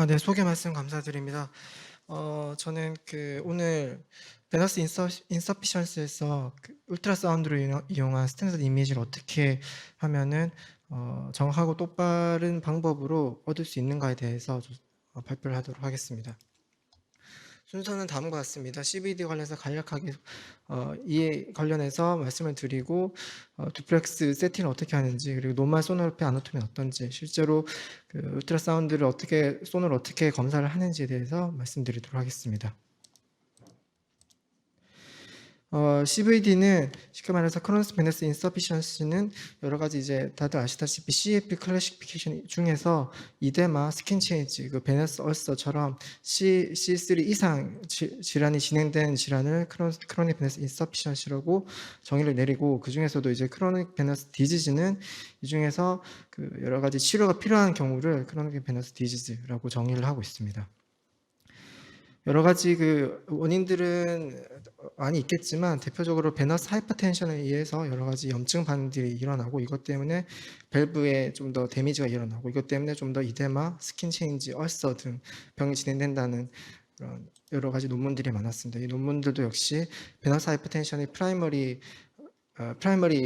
네, 소개 말씀 감사드립니다. 저는 오늘 베너스 인서피션스에서 울트라사운드를 이용한 스탠다드 이미지를 어떻게 하면은 정확하고 똑바른 방법으로 얻을 수 있는가에 대해서 발표를 하도록 하겠습니다. 순서는 다음과 같습니다. CVD 관련해서 간략하게 이에 관련해서 말씀을 드리고 듀플렉스 세팅을 어떻게 하는지, 그리고 노멀 소노그래피 아나토미는 어떤지, 실제로 울트라사운드를 소노를 어떻게 검사를 하는지에 대해서 말씀드리도록 하겠습니다. CVD는 쉽게 말해서 크로니스 베너스 인서피션시는 여러 가지 이제 다들 아시다시피 CFP 클래시피케이션 중에서 이데마, 스킨 체인지, 베너스 얼서처럼 C3 이상 질환이 진행된 질환을 크로닉 베너스 인서피션시라고 정의를 내리고, 그 중에서도 이제 크로닉 베너스 디지즈는 이 중에서 여러 가지 치료가 필요한 경우를 크로닉 베너스 디지즈라고 정의를 하고 있습니다. 여러 가지 원인들은 많이 있겠지만 대표적으로 베너스 하이퍼텐션에 의해서 여러 가지 염증 반응들이 일어나고, 이것 때문에 밸브에 좀 더 데미지가 일어나고, 이것 때문에 좀 더 이데마, 스킨 체인지, 얼서 등 병이 진행된다는 그런 여러 가지 논문들이 많았습니다. 이 논문들도 역시 베너스 하이퍼텐션이 프라이머리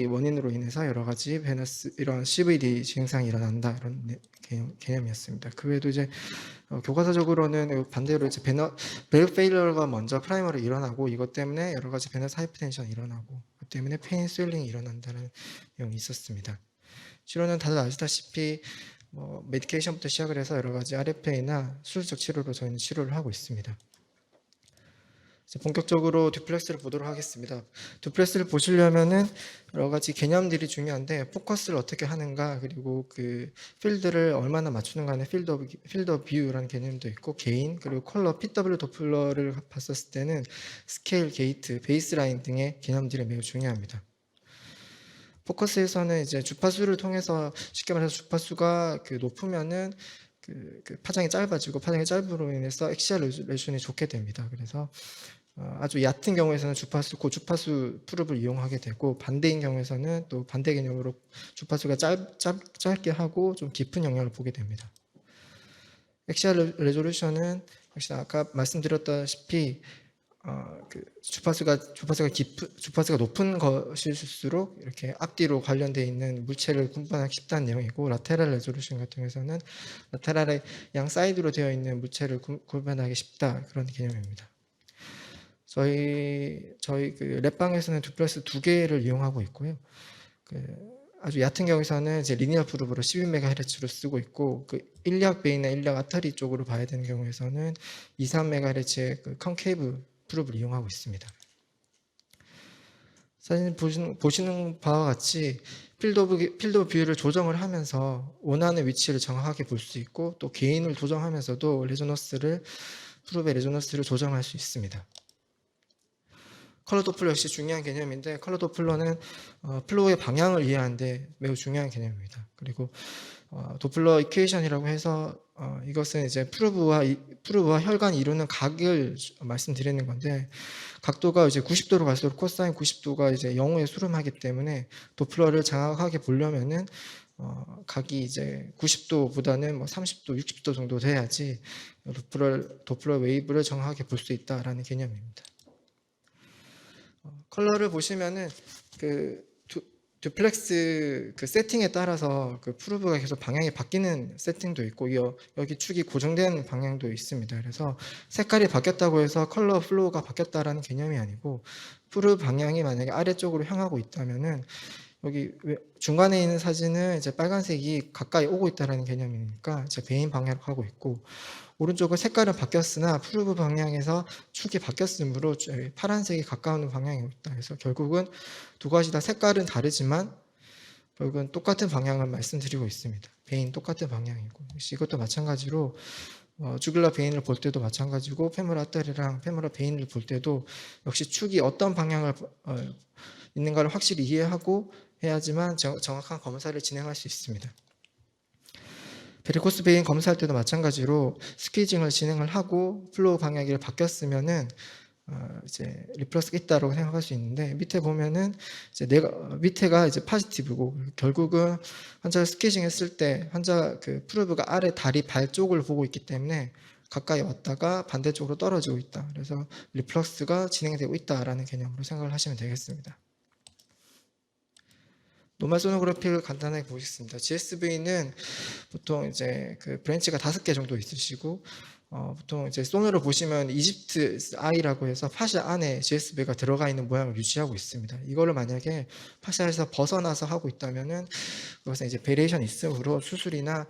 원인으로 인해서 여러 가지 이런 CVD 증상이 일어난다, 이런 개념이었습니다. 그 외에도 이제 교과서적으로는 반대로 이제 밸브 페일러가 먼저 프라이머로 일어나고, 이것 때문에 여러 가지 베너스 하이퍼텐션이 일어나고, 그 때문에 페인 스웰링이 일어난다는 내용이 있었습니다. 치료는 다들 아시다시피 메디케이션부터 시작을 해서 여러 가지 RFA나 수술적 치료로 저희는 치료를 하고 있습니다. 본격적으로 듀플렉스를 보도록 하겠습니다. 듀플렉스를 보시려면은 여러 가지 개념들이 중요한데, 포커스를 어떻게 하는가, 그리고 필드를 얼마나 맞추는가는 필드 오브 뷰라는 개념도 있고, 게인, 그리고 컬러, PW 도플러를 봤었을 때는 스케일, 게이트, 베이스라인 등의 개념들이 매우 중요합니다. 포커스에서는 이제 주파수를 통해서, 쉽게 말해서 주파수가 높으면은 파장이 짧아지고, 파장이 짧음으로 인해서 엑시얼 레지션이 좋게 됩니다. 그래서 아주 얕은 경우에서는 고주파수 프룹을 이용하게 되고, 반대인 경우에서는 또 반대 개념으로 주파수가 짧게 하고 좀 깊은 영향을 보게 됩니다. 엑시얼 레졸루션은 역시 아까 말씀드렸다시피 주파수가 높은 것일수록 이렇게 앞뒤로 관련되어 있는 물체를 분반하기 쉽다는 내용이고, 라테랄 레졸루션 같은 경우에서는 라테랄의 양 사이드로 되어 있는 물체를 구분하기 쉽다, 그런 개념입니다. 저희 랩방에서는 듀플렉스 2개를 이용하고 있고요. 아주 얕은 경우에서는 이제 리니어 프룹으로 12MHz로 쓰고 있고, 일약 베인이나 일약 아터리 쪽으로 봐야 되는 경우에서는 23MHz의 컨케이브 프룹을 이용하고 있습니다. 사진 보시는 바와 같이 필드 오브 뷰를 조정을 하면서 원하는 위치를 정확하게 볼 수 있고, 또 게인을 조정하면서도 프룹의 레조너스를 조정할 수 있습니다. 컬러 도플러 역시 중요한 개념인데, 컬러 도플러는 플로우의 방향을 이해하는데 매우 중요한 개념입니다. 그리고 도플러 이퀘이션이라고 해서 이것은 이제 프루브와 혈관이 이루는 각을 말씀드리는 건데, 각도가 이제 90도로 갈수록 코사인 90도가 이제 0에 수렴하기 때문에 도플러를 정확하게 보려면은 각이 이제 90도보다는 30도, 60도 정도 돼야지 도플러 웨이브를 정확하게 볼 수 있다라는 개념입니다. 컬러를 보시면은 듀플렉스 세팅에 따라서 프루브가 계속 방향이 바뀌는 세팅도 있고, 여기 축이 고정된 방향도 있습니다. 그래서 색깔이 바뀌었다고 해서 컬러 플로우가 바뀌었다라는 개념이 아니고, 프루브 방향이 만약에 아래쪽으로 향하고 있다면은 여기 중간에 있는 사진은 이제 빨간색이 가까이 오고 있다라는 개념이니까 이제 베인 방향으로 가고 있고, 오른쪽은 색깔은 바뀌었으나 프루브 방향에서 축이 바뀌었으므로 파란색이 가까운 방향이 있다. 그래서 결국은 두 가지 다 색깔은 다르지만 결국은 똑같은 방향을 말씀드리고 있습니다. 베인 똑같은 방향이고, 이것도 마찬가지로 주글라 베인을 볼 때도 마찬가지고, 페모럴 아터리랑 페모럴 베인을 볼 때도 역시 축이 어떤 방향을 있는가를 확실히 이해하고 해야지만 정확한 검사를 진행할 수 있습니다. 베리코스 베인 검사할 때도 마찬가지로 스퀴징을 진행을 하고 플로우 방향이 바뀌었으면은 이제 리플러스가 있다라고 생각할 수 있는데, 밑에 보면은 이제 밑에가 이제 포지티브고, 결국은 환자가 스케이징 했을 때 환자 그 프루브가 아래 다리 발 쪽을 보고 있기 때문에 가까이 왔다가 반대쪽으로 떨어지고 있다. 그래서 리플러스가 진행되고 있다라는 개념으로 생각을 하시면 되겠습니다. 노멀 소노그래피를 간단하게 보겠습니다. GSV는 보통 이제 그 브랜치가 5개 정도 있으시고, 보통 이제 소노를 보시면 이집트 아이라고 해서 파샤 안에 GSV가 들어가 있는 모양을 유지하고 있습니다. 이거를 만약에 파샤에서 벗어나서 하고 있다면은 그것은 이제 베리에이션 있으므로 수술이나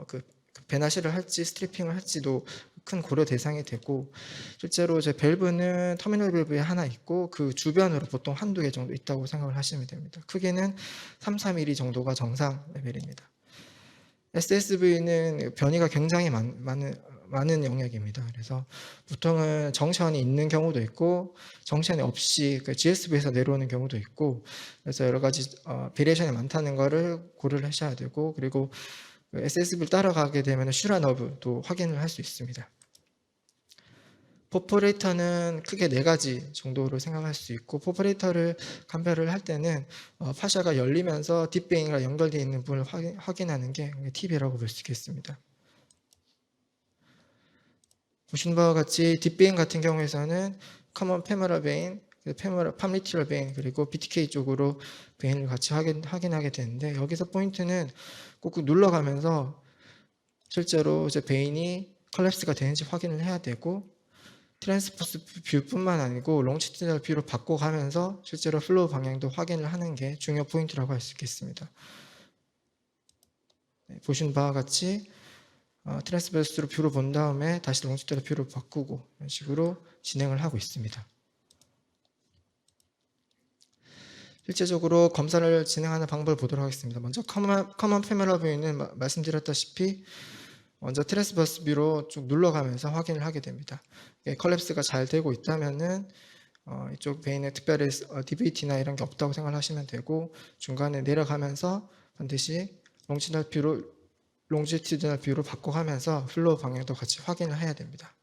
그 배나시를 할지 스트리핑을 할지도 큰 고려 대상이 되고, 실제로 이제 밸브는 터미널 밸브에 하나 있고 그 주변으로 보통 한두 개 정도 있다고 생각을 하시면 됩니다. 크기는 3, 4mm 정도가 정상 레벨입니다. SSV는 변이가 굉장히 많은 영역입니다. 그래서 보통은 정션이 있는 경우도 있고 정션이 없이 그 GSV에서 내려오는 경우도 있고, 그래서 여러 가지 베리에이션이 많다는 것을 고려를 하셔야 되고, 그리고 SSV를 따라가게 되면 슈라너브도 확인을 할 수 있습니다. 포퍼레이터는 크게 4가지 정도로 생각할 수 있고, 포퍼레이터를 감별을 할 때는 파샤가 열리면서 딥베인과 연결되어 있는 부분을 확인하는 게 팁이라고 볼 수 있겠습니다. 보시는 바와 같이 딥베인 같은 경우에서는 커먼 페모럴 베인, 팜리티럴 베인, 그리고 BTK 쪽으로 베인을 같이 확인하게 되는데, 여기서 포인트는 꾹꾹 눌러가면서 실제로 이제 베인이 컬랩스가 되는지 확인을 해야 되고, 트랜스퍼스 뷰뿐만 아니고 롱치튜디널 뷰로 바꿔가면서 실제로 플로우 방향도 확인을 하는 게 중요 포인트라고 할 수 있겠습니다. 보신 바와 같이 트랜스퍼스 뷰로 본 다음에 다시 롱치튜디널 뷰로 바꾸고 이런 식으로 진행을 하고 있습니다. 실제적으로 검사를 진행하는 방법을 보도록 하겠습니다. 먼저 커먼 페모럴 뷰는 말씀드렸다시피 먼저 트랜스버스 뷰로 쭉 눌러가면서 확인을 하게 됩니다. 컬랩스가 잘 되고 있다면은 이쪽 베인에 특별히 DVT나 이런 게 없다고 생각하시면 되고, 중간에 내려가면서 반드시 롱지튜디널 뷰로 바꿔가면서 플로우 방향도 같이 확인을 해야 됩니다.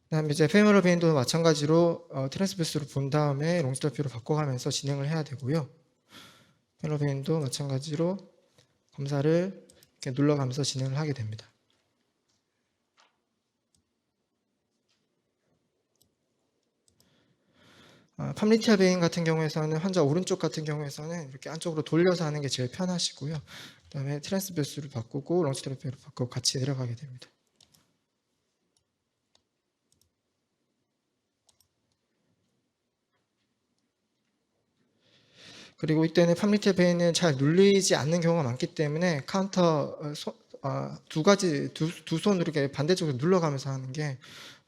그다음에 이제 페모럴 베인도 마찬가지로 트랜스버스로 본 다음에 롱지튜디널 뷰로 바꿔가면서 진행을 해야 되고요. 페모럴 베인도 마찬가지로 검사를 이렇게 눌러가면서 진행을 하게 됩니다. 팜리티아 베인 같은 경우에서는 환자 오른쪽 같은 경우에서는 이렇게 안쪽으로 돌려서 하는 게 제일 편하시고요. 그다음에 트랜스버스를 바꾸고 롱지튜디널 뷰를 바꾸고 같이 내려가게 됩니다. 그리고 이때는 팜리티아 베인은 잘 눌리지 않는 경우가 많기 때문에 카운터 두 손으로 이렇게 반대쪽으로 눌러가면서 하는 게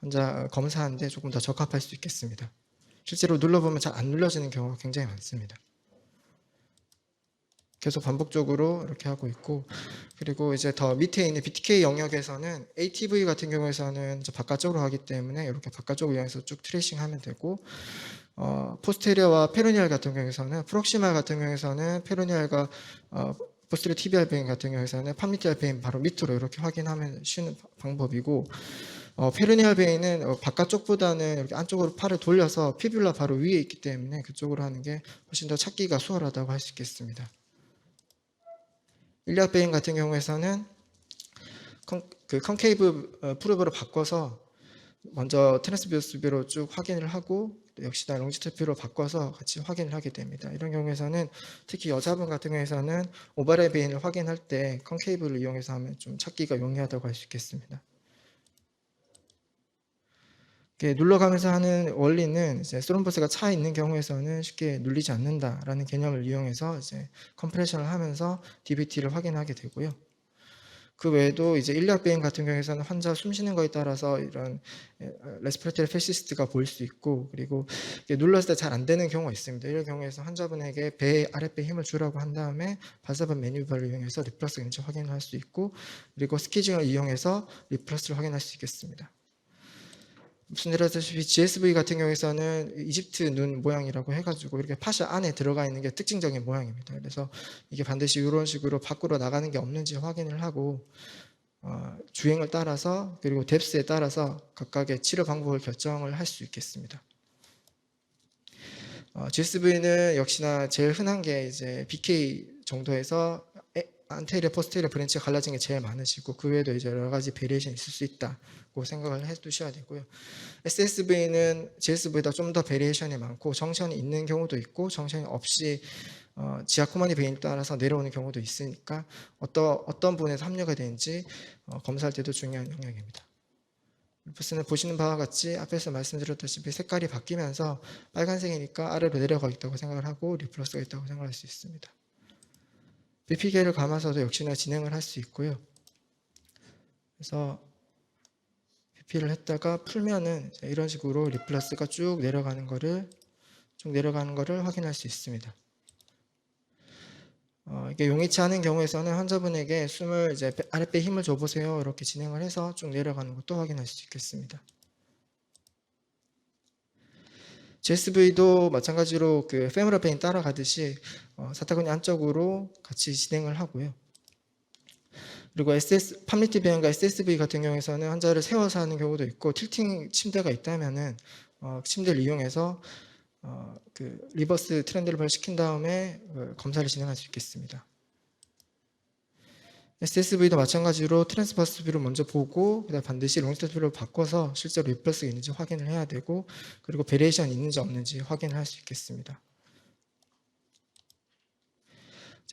환자 검사하는데 조금 더 적합할 수 있겠습니다. 실제로 눌러보면 잘 안 눌러지는 경우가 굉장히 많습니다. 계속 반복적으로 이렇게 하고 있고, 그리고 이제 더 밑에 있는 BTK 영역에서는 ATV 같은 경우에서는 바깥쪽으로 가기 때문에 이렇게 바깥쪽을 이용해서 쭉 트레이싱하면 되고, 포스테리어와 페로니얼 같은 경우에서는 프록시말 같은 경우에서는 페로니얼과 포스테리어 티비알 베인 같은 경우에서는 팜리티알 베인 바로 밑으로 이렇게 확인하면 쉬운 방법이고, 페로니얼 베인은 바깥쪽보다는 이렇게 안쪽으로 팔을 돌려서 피뷸라 바로 위에 있기 때문에 그쪽으로 하는 게 훨씬 더 찾기가 수월하다고 할 수 있겠습니다. 일리악 베인 같은 경우에서는 그 컨케이브 프루브로 바꿔서 먼저 트랜스버스 뷰로 쭉 확인을 하고 역시나 롱지튜드 뷰로 바꿔서 같이 확인을 하게 됩니다. 이런 경우에서는 특히 여자분 같은 경우에서는 오바레 베인을 확인할 때 컨케이브를 이용해서 하면 좀 찾기가 용이하다고 할 수 있겠습니다. 눌러가면서 하는 원리는 이제 스롬보스가 차 있는 경우에서는 쉽게 눌리지 않는다라는 개념을 이용해서 이제 컴프레션을 하면서 DVT를 확인하게 되고요. 그 외에도 이제 일리악 베인 같은 경우에서는 환자 숨 쉬는 거에 따라서 이런 레스피레이터리 패시스트가 보일 수 있고, 그리고 눌렀을 때 잘 안 되는 경우가 있습니다. 이런 경우에서 환자분에게 배 아랫배 힘을 주라고 한 다음에 바사번 매뉴버를 이용해서 리플러스 인지 확인을 할 수 있고, 그리고 스키징을 이용해서 리플러스를 확인할 수 있겠습니다. 말씀드렸다시피 GSV 같은 경우에서는 이집트 눈 모양이라고 해가지고 이렇게 파샤 안에 들어가 있는 게 특징적인 모양입니다. 그래서 이게 반드시 이런 식으로 밖으로 나가는 게 없는지 확인을 하고 주행을 따라서 그리고 뎁스에 따라서 각각의 치료 방법을 결정을 할 수 있겠습니다. GSV는 역시나 제일 흔한 게 이제 BK 정도에서 안테리어, 포스테리어 브랜치가 갈라진 게 제일 많으시고 그 외에도 이제 여러 가지 베리에이션이 있을 수 있다고 생각을 해 두셔야 되고요. SSV는 GSV보다 좀 더 베리에이션이 많고 정션이 있는 경우도 있고 정션이 없이 지하 코머니 베인에 따라서 내려오는 경우도 있으니까 어떤 부분에서 합류가 되는지 검사할 때도 중요한 영역입니다. 리플러스는 보시는 바와 같이 앞에서 말씀드렸다시피 색깔이 바뀌면서 빨간색이니까 아래로 내려가 있다고 생각을 하고 리플러스가 있다고 생각할 수 있습니다. BP계를 감아서도 역시나 진행을 할 수 있고요. 그래서 BP를 했다가 풀면은 이런 식으로 리플러스가 쭉 내려가는 거를 확인할 수 있습니다. 이게 용이치 않은 경우에서는 환자분에게 숨을 이제 아랫배에 힘을 줘보세요. 이렇게 진행을 해서 쭉 내려가는 것도 확인할 수 있겠습니다. GSV도 마찬가지로 그 페모럴 베인 따라가듯이 사타구니 안쪽으로 같이 진행을 하고요. 그리고 팜리티 베인과 SSV 같은 경우에서는 환자를 세워서 하는 경우도 있고 틸팅 침대가 있다면은 침대를 이용해서 그 리버스 트렌드를 발시킨 다음에 검사를 진행할 수 있겠습니다. SSV도 마찬가지로 트랜스버스 뷰를 먼저 보고 그다음 반드시 롱스테트 뷰를 바꿔서 실제로 리플러스가 있는지 확인을 해야 되고 그리고 베리에이션이 있는지 없는지 확인을 할 수 있겠습니다.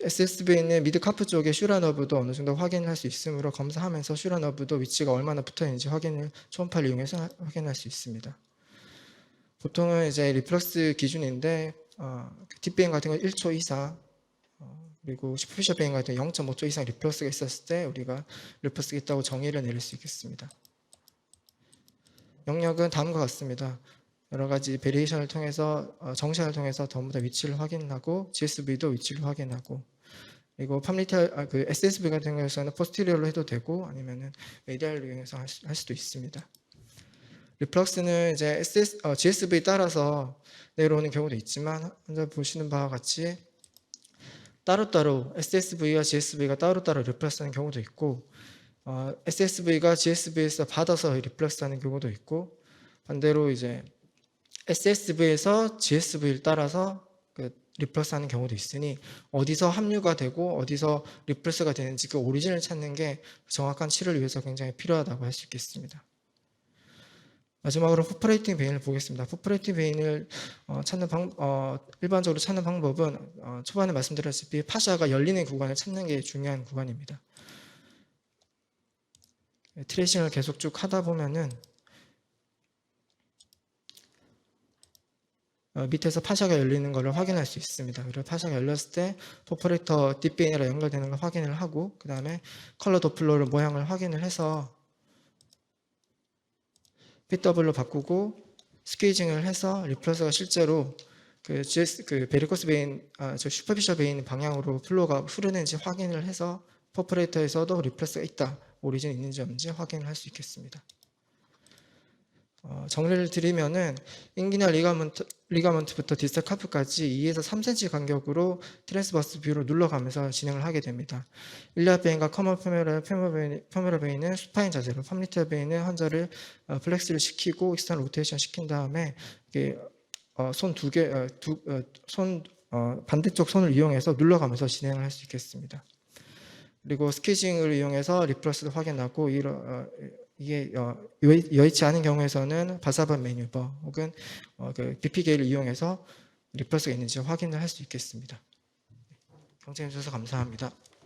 SSV는 미드 카프 쪽에 슈라 너브도 어느 정도 확인을 할 수 있으므로 검사하면서 슈라 너브도 위치가 얼마나 붙어 있는지 확인을 초음파를 이용해서 확인할 수 있습니다. 보통은 이제 리플러스 기준인데 딥베인 같은 건 1초 이상 그리고 슈퍼피셜 베인 같은 0.5초 이상 리플러스가 있었을 때 우리가 리플러스가 있다고 정의를 내릴 수 있겠습니다. 영역은 다음과 같습니다. 여러 가지 베리에이션을 통해서 정션을 통해서 전부 다 위치를 확인하고 GSV도 위치를 확인하고 그리고 그 SSV 같은 경우에는 포스티리어로 해도 되고 아니면은 메디알로 이용해서 할 수도 있습니다. 리플럭스는 이제 GSV 따라서 내려오는 경우도 있지만 환자 보시는 바와 같이 따로따로 SSV와 GSV가 따로따로 리플럭스하는 경우도 있고 SSV가 GSV에서 받아서 리플럭스하는 경우도 있고 반대로 이제 SSV에서 GSV를 따라서 리플러스하는 경우도 있으니 어디서 합류가 되고 어디서 리플러스가 되는지 그 오리진을 찾는 게 정확한 치료를 위해서 굉장히 필요하다고 할 수 있겠습니다. 마지막으로 포퍼레이팅 베인을 보겠습니다. 포퍼레이팅 베인을 일반적으로 찾는 방법은 초반에 말씀드렸다시피 파샤가 열리는 구간을 찾는 게 중요한 구간입니다. 트레이싱을 계속 쭉 하다 보면은 밑에서 파샤가 열리는 것을 확인할 수 있습니다. 그리고 파샤가 열렸을 때 포퍼레이터 딥베인이랑 연결되는 걸 확인을 하고 그 다음에 컬러 도플러를 모양을 확인을 해서 PW로 바꾸고 스퀴징을 해서 리플러스가 실제로 그 베리코스 베인, 슈퍼피셜 베인 방향으로 플로가 흐르는지 확인을 해서 퍼퍼레이터에서도 리플러스가 있다, 오리진 있는지 없는지 확인을 할 수 있겠습니다. 정리를 드리면은 인기나 리가먼트부터 디스탈 카프까지 2에서 3cm 간격으로 트랜스버스 뷰로 눌러가면서 진행을 하게 됩니다. 일리아 베인과 커먼 페모럴 베인은 수파인 자세로, 팜리티아 베인은 환자를 플렉스를 시키고 익스턴 로테이션 시킨 다음에 반대쪽 손을 이용해서 눌러가면서 진행을 할 수 있겠습니다. 그리고 스퀴징을 이용해서 리플러스를 확인하고 이게 여의치 않은 경우에서는 바사반 매뉴버 혹은 BP계를 이용해서 리플러스가 있는지 확인을 할 수 있겠습니다. 경청해 주셔서 감사합니다.